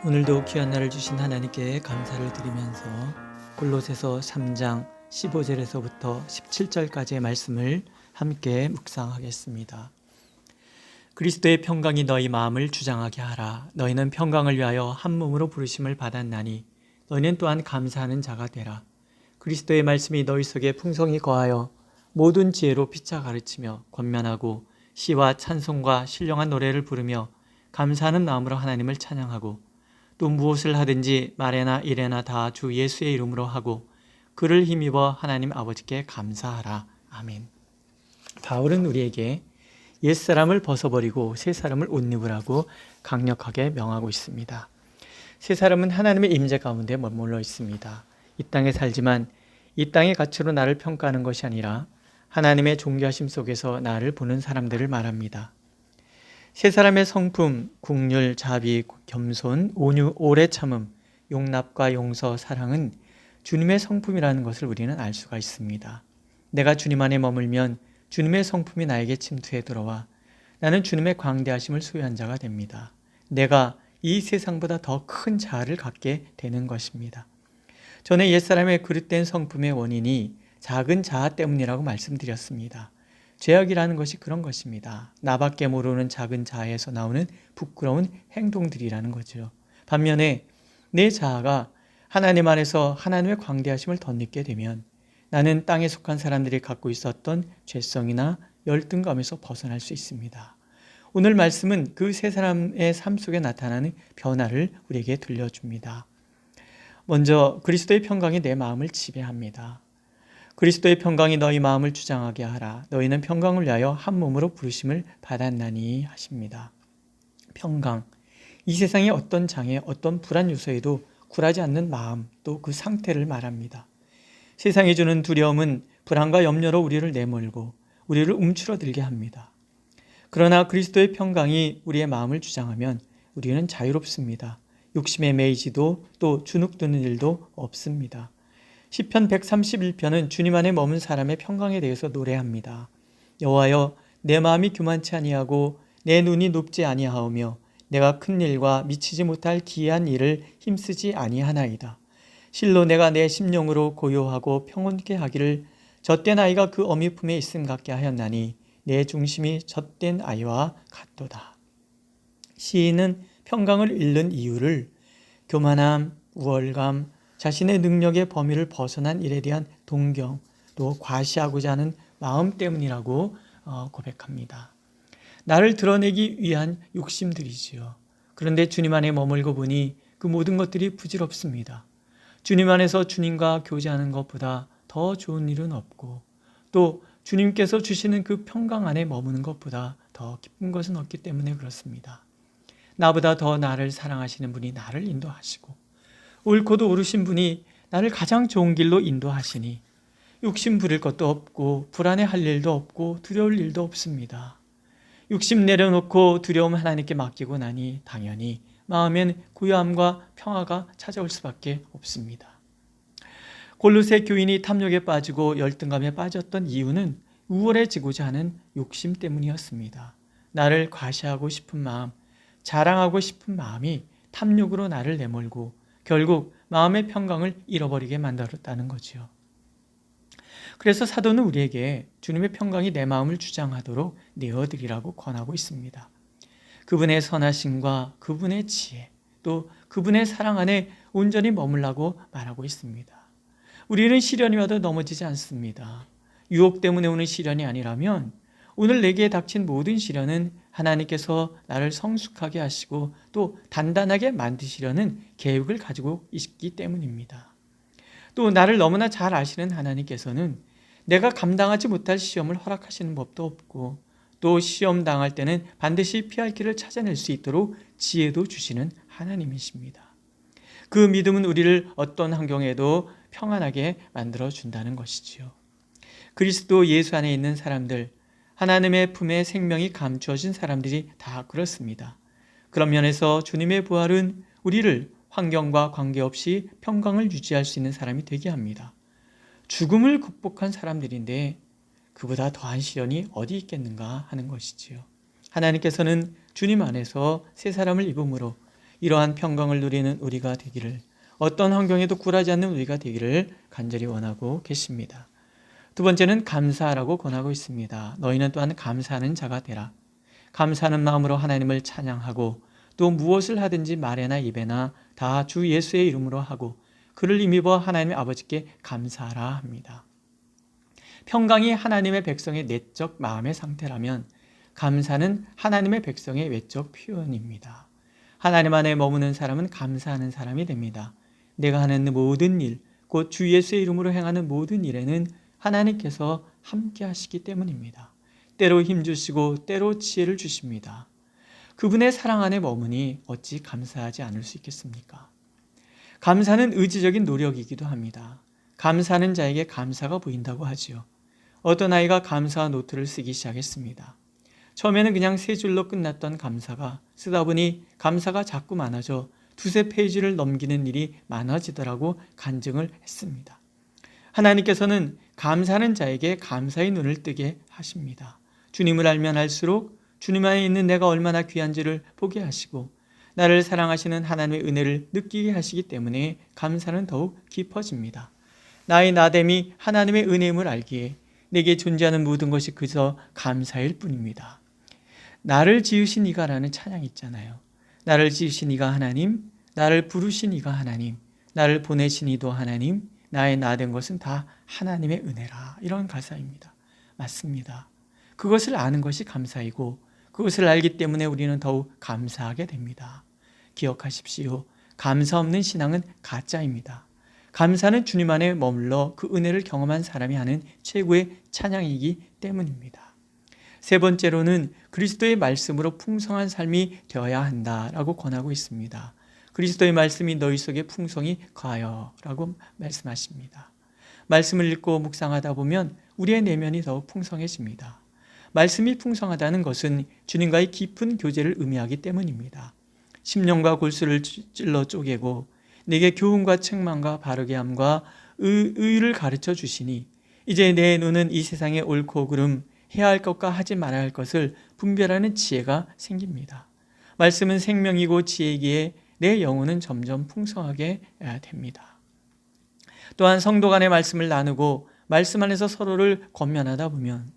오늘도 귀한 날을 주신 하나님께 감사를 드리면서 골로새서 3장 15절에서부터 17절까지의 말씀을 함께 묵상하겠습니다. 그리스도의 평강이 너희 마음을 주장하게 하라. 너희는 평강을 위하여 한 몸으로 부르심을 받았나니 너희는 또한 감사하는 자가 되라. 그리스도의 말씀이 너희 속에 풍성히 거하여 모든 지혜로 피차 가르치며 권면하고 시와 찬송과 신령한 노래를 부르며 감사하는 마음으로 하나님을 찬양하고 또 무엇을 하든지 말에나 일에나 다 주 예수의 이름으로 하고 그를 힘입어 하나님 아버지께 감사하라. 아멘. 바울은 우리에게 옛사람을 벗어버리고 새사람을 옷 입으라고 강력하게 명하고 있습니다. 새사람은 하나님의 임재 가운데 머물러 있습니다. 이 땅에 살지만 이 땅의 가치로 나를 평가하는 것이 아니라 하나님의 존귀하심 속에서 나를 보는 사람들을 말합니다. 세 사람의 성품, 국률, 자비, 겸손, 온유, 오래 참음, 용납과 용서, 사랑은 주님의 성품이라는 것을 우리는 알 수가 있습니다. 내가 주님 안에 머물면 주님의 성품이 나에게 침투해 들어와 나는 주님의 광대하심을 소유한 자가 됩니다. 내가 이 세상보다 더 큰 자아를 갖게 되는 것입니다. 전에 옛사람의 그릇된 성품의 원인이 작은 자아 때문이라고 말씀드렸습니다. 죄악이라는 것이 그런 것입니다. 나밖에 모르는 작은 자아에서 나오는 부끄러운 행동들이라는 거죠. 반면에 내 자아가 하나님 안에서 하나님의 광대하심을 덧입게 되면 나는 땅에 속한 사람들이 갖고 있었던 죄성이나 열등감에서 벗어날 수 있습니다. 오늘 말씀은 그 세 사람의 삶 속에 나타나는 변화를 우리에게 들려줍니다. 먼저 그리스도의 평강이 내 마음을 지배합니다. 그리스도의 평강이 너희 마음을 주장하게 하라. 너희는 평강을 위하여 한 몸으로 부르심을 받았나니 하십니다. 평강, 이 세상의 어떤 장애, 어떤 불안 요소에도 굴하지 않는 마음, 또 그 상태를 말합니다. 세상이 주는 두려움은 불안과 염려로 우리를 내몰고 우리를 움츠러들게 합니다. 그러나 그리스도의 평강이 우리의 마음을 주장하면 우리는 자유롭습니다. 욕심에 매이지도 또 주눅드는 일도 없습니다. 시편 131편은 주님 안에 머문 사람의 평강에 대해서 노래합니다. 여호와여, 내 마음이 교만치 아니하고 내 눈이 높지 아니하오며 내가 큰 일과 미치지 못할 기이한 일을 힘쓰지 아니하나이다. 실로 내가 내 심령으로 고요하고 평온케 하기를 젖된 아이가 그 어미 품에 있음 같게 하였나니 내 중심이 젖된 아이와 같도다. 시인은 평강을 잃는 이유를 교만함, 우월감, 자신의 능력의 범위를 벗어난 일에 대한 동경, 또 과시하고자 하는 마음 때문이라고 고백합니다. 나를 드러내기 위한 욕심들이지요. 그런데 주님 안에 머물고 보니 그 모든 것들이 부질없습니다. 주님 안에서 주님과 교제하는 것보다 더 좋은 일은 없고 또 주님께서 주시는 그 평강 안에 머무는 것보다 더 기쁜 것은 없기 때문에 그렇습니다. 나보다 더 나를 사랑하시는 분이 나를 인도하시고 옳고도 오르신 분이 나를 가장 좋은 길로 인도하시니 욕심 부릴 것도 없고 불안해할 일도 없고 두려울 일도 없습니다. 욕심 내려놓고 두려움 하나님께 맡기고 나니 당연히 마음엔 고요함과 평화가 찾아올 수밖에 없습니다. 골로새 교인이 탐욕에 빠지고 열등감에 빠졌던 이유는 우월해지고자 하는 욕심 때문이었습니다. 나를 과시하고 싶은 마음, 자랑하고 싶은 마음이 탐욕으로 나를 내몰고 결국 마음의 평강을 잃어버리게 만들었다는 거죠. 그래서 사도는 우리에게 주님의 평강이 내 마음을 주장하도록 내어드리라고 권하고 있습니다. 그분의 선하심과 그분의 지혜, 또 그분의 사랑 안에 온전히 머물라고 말하고 있습니다. 우리는 시련이 와도 넘어지지 않습니다. 유혹 때문에 오는 시련이 아니라면 오늘 내게 닥친 모든 시련은 하나님께서 나를 성숙하게 하시고 또 단단하게 만드시려는 계획을 가지고 있기 때문입니다. 또 나를 너무나 잘 아시는 하나님께서는 내가 감당하지 못할 시험을 허락하시는 법도 없고 또 시험 당할 때는 반드시 피할 길을 찾아낼 수 있도록 지혜도 주시는 하나님이십니다. 그 믿음은 우리를 어떤 환경에도 평안하게 만들어준다는 것이지요. 그리스도 예수 안에 있는 사람들, 하나님의 품에 생명이 감추어진 사람들이 다 그렇습니다. 그런 면에서 주님의 부활은 우리를 환경과 관계없이 평강을 유지할 수 있는 사람이 되게 합니다. 죽음을 극복한 사람들인데 그보다 더한 시련이 어디 있겠는가 하는 것이지요. 하나님께서는 주님 안에서 새 사람을 입음으로 이러한 평강을 누리는 우리가 되기를, 어떤 환경에도 굴하지 않는 우리가 되기를 간절히 원하고 계십니다. 두 번째는 감사하라고 권하고 있습니다. 너희는 또한 감사하는 자가 되라. 감사하는 마음으로 하나님을 찬양하고 또 무엇을 하든지 말에나 입에나 다 주 예수의 이름으로 하고 그를 힘입어 하나님의 아버지께 감사하라 합니다. 평강이 하나님의 백성의 내적 마음의 상태라면 감사는 하나님의 백성의 외적 표현입니다. 하나님 안에 머무는 사람은 감사하는 사람이 됩니다. 내가 하는 모든 일, 곧 주 예수의 이름으로 행하는 모든 일에는 하나님께서 함께 하시기 때문입니다. 때로 힘주시고 때로 지혜를 주십니다. 그분의 사랑 안에 머무니 어찌 감사하지 않을 수 있겠습니까? 감사는 의지적인 노력이기도 합니다. 감사하는 자에게 감사가 보인다고 하지요. 어떤 아이가 감사 노트를 쓰기 시작했습니다. 처음에는 그냥 세 줄로 끝났던 감사가 쓰다 보니 감사가 자꾸 많아져 두세 페이지를 넘기는 일이 많아지더라고 간증을 했습니다. 하나님께서는 감사하는 자에게 감사의 눈을 뜨게 하십니다. 주님을 알면 알수록 주님 안에 있는 내가 얼마나 귀한지를 보게 하시고 나를 사랑하시는 하나님의 은혜를 느끼게 하시기 때문에 감사는 더욱 깊어집니다. 나의 나됨이 하나님의 은혜임을 알기에 내게 존재하는 모든 것이 그저 감사일 뿐입니다. 나를 지으신 이가라는 찬양이 있잖아요. 나를 지으신 이가 하나님, 나를 부르신 이가 하나님, 나를 보내신 이도 하나님, 나의 나 된 것은 다 하나님의 은혜라. 이런 가사입니다. 맞습니다. 그것을 아는 것이 감사이고 그것을 알기 때문에 우리는 더욱 감사하게 됩니다. 기억하십시오. 감사 없는 신앙은 가짜입니다. 감사는 주님 안에 머물러 그 은혜를 경험한 사람이 하는 최고의 찬양이기 때문입니다. 세 번째로는 그리스도의 말씀으로 풍성한 삶이 되어야 한다라고 권하고 있습니다. 그리스도의 말씀이 너희 속에 풍성히 거하여라고 말씀하십니다. 말씀을 읽고 묵상하다 보면 우리의 내면이 더욱 풍성해집니다. 말씀이 풍성하다는 것은 주님과의 깊은 교제를 의미하기 때문입니다. 심령과 골수를 찔러 쪼개고 내게 교훈과 책망과 바르게 함과 의를 가르쳐 주시니 이제 내 눈은 이 세상의 옳고 그름, 해야 할 것과 하지 말아야 할 것을 분별하는 지혜가 생깁니다. 말씀은 생명이고 지혜이기에 내 영혼은 점점 풍성하게 됩니다. 또한 성도 간의 말씀을 나누고 말씀 안에서 서로를 권면하다 보면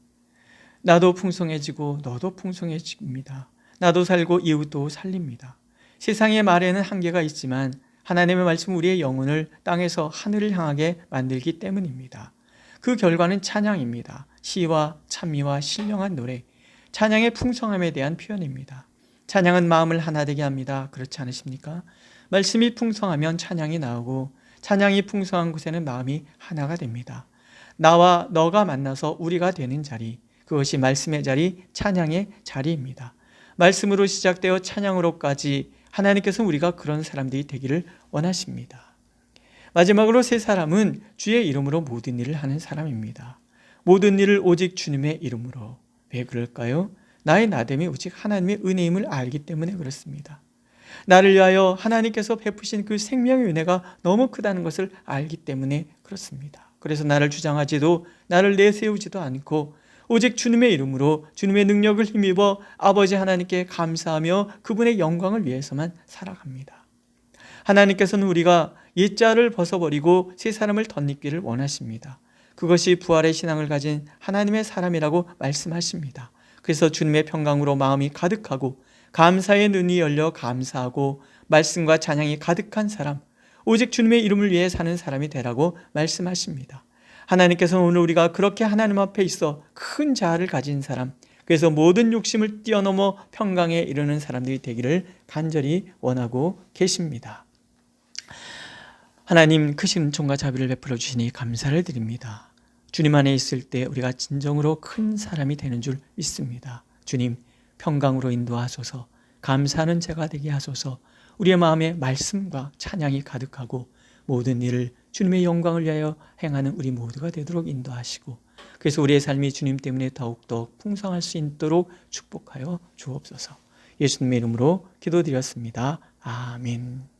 나도 풍성해지고 너도 풍성해집니다. 나도 살고 이웃도 살립니다. 세상의 말에는 한계가 있지만 하나님의 말씀은 우리의 영혼을 땅에서 하늘을 향하게 만들기 때문입니다. 그 결과는 찬양입니다. 시와 찬미와 신령한 노래, 찬양의 풍성함에 대한 표현입니다. 찬양은 마음을 하나 되게 합니다. 그렇지 않으십니까? 말씀이 풍성하면 찬양이 나오고 찬양이 풍성한 곳에는 마음이 하나가 됩니다. 나와 너가 만나서 우리가 되는 자리, 그것이 말씀의 자리, 찬양의 자리입니다. 말씀으로 시작되어 찬양으로까지 하나님께서는 우리가 그런 사람들이 되기를 원하십니다. 마지막으로 세 사람은 주의 이름으로 모든 일을 하는 사람입니다. 모든 일을 오직 주님의 이름으로. 왜 그럴까요? 나의 나됨이 오직 하나님의 은혜임을 알기 때문에 그렇습니다. 나를 위하여 하나님께서 베푸신 그 생명의 은혜가 너무 크다는 것을 알기 때문에 그렇습니다. 그래서 나를 주장하지도 나를 내세우지도 않고 오직 주님의 이름으로 주님의 능력을 힘입어 아버지 하나님께 감사하며 그분의 영광을 위해서만 살아갑니다. 하나님께서는 우리가 옛자를 벗어버리고 새 사람을 덧입기를 원하십니다. 그것이 부활의 신앙을 가진 하나님의 사람이라고 말씀하십니다. 그래서 주님의 평강으로 마음이 가득하고 감사의 눈이 열려 감사하고 말씀과 찬양이 가득한 사람, 오직 주님의 이름을 위해 사는 사람이 되라고 말씀하십니다. 하나님께서는 오늘 우리가 그렇게 하나님 앞에 있어 큰 자아를 가진 사람, 그래서 모든 욕심을 뛰어넘어 평강에 이르는 사람들이 되기를 간절히 원하고 계십니다. 하나님 크신 은총과 자비를 베풀어 주시니 감사를 드립니다. 주님 안에 있을 때 우리가 진정으로 큰 사람이 되는 줄 믿습니다. 주님, 평강으로 인도하소서, 감사하는 자가 되게 하소서, 우리의 마음에 말씀과 찬양이 가득하고 모든 일을 주님의 영광을 위하여 행하는 우리 모두가 되도록 인도하시고, 그래서 우리의 삶이 주님 때문에 더욱더 풍성할 수 있도록 축복하여 주옵소서. 예수님의 이름으로 기도드렸습니다. 아멘.